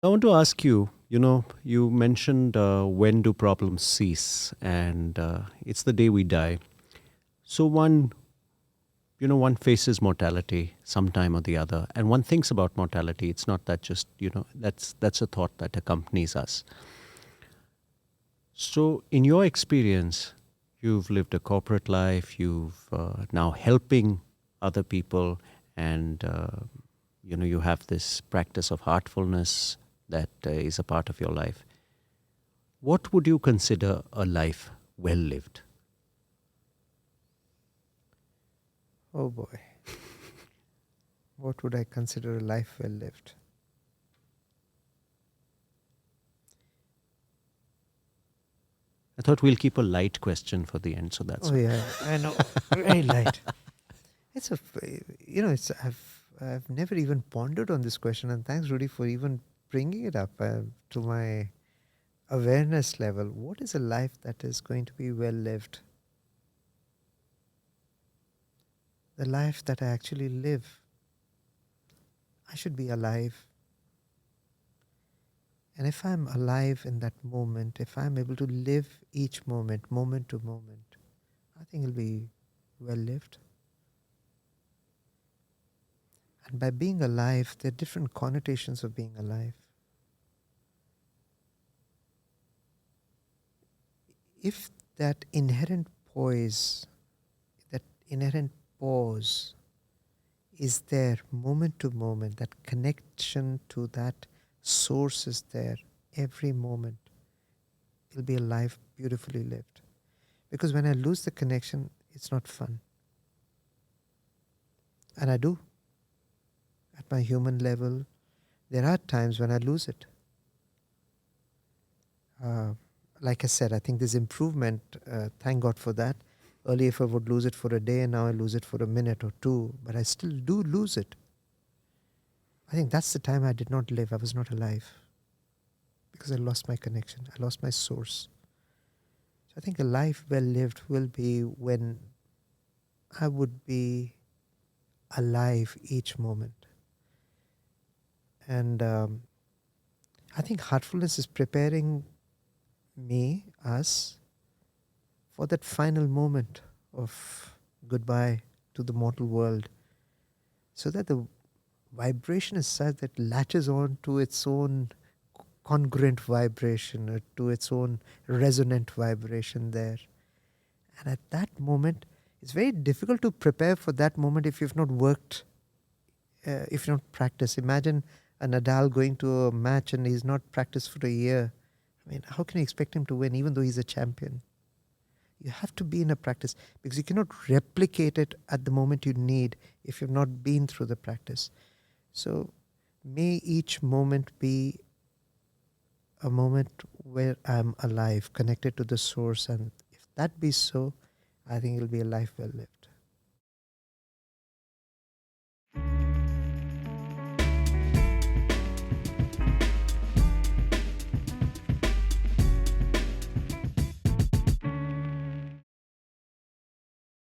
I want to ask you, you mentioned when do problems cease, and it's the day we die. So one faces mortality sometime or the other, and one thinks about mortality. It's not that just, that's a thought that accompanies us. So, in your experience, you've lived a corporate life, you've now helping other people, and you have this practice of heartfulness that is a part of your life. What would you consider a life well lived? Oh boy, what would I consider a life well lived? I thought we'll keep a light question for the end, so that's Oh why. yeah, I know, very light. It's a, it's I've never even pondered on this question, and thanks, Rudy, for even bringing it up to my awareness level. What is a life that is going to be well lived? The life that I actually live. I should be alive. And if I'm alive in that moment, if I'm able to live each moment, moment to moment, I think it'll be well lived. And by being alive, there are different connotations of being alive. If that inherent poise, that inherent pause is there moment to moment, that connection to that source is there every moment, it'll be a life beautifully lived. Because when I lose the connection, it's not fun. And I do. At my human level, there are times when I lose it. Uh, like I said, I think there's improvement. Thank God for that. Earlier, if I would lose it for a day, and now I lose it for a minute or two, but I still do lose it. I think that's the time I did not live. I was not alive because I lost my connection. I lost my source. So I think a life well lived will be when I would be alive each moment. And I think heartfulness is preparing me, us, for that final moment of goodbye to the mortal world, so that the vibration is such that latches on to its own congruent vibration or to its own resonant vibration there. And at that moment, it's very difficult to prepare for that moment if you've not worked, if you've not practiced. Imagine a Nadal going to a match and he's not practiced for a year. I mean, how can you expect him to win even though he's a champion? You have to be in a practice because you cannot replicate it at the moment you need if you've not been through the practice. So may each moment be a moment where I'm alive, connected to the source. And if that be so, I think it'll be a life well lived.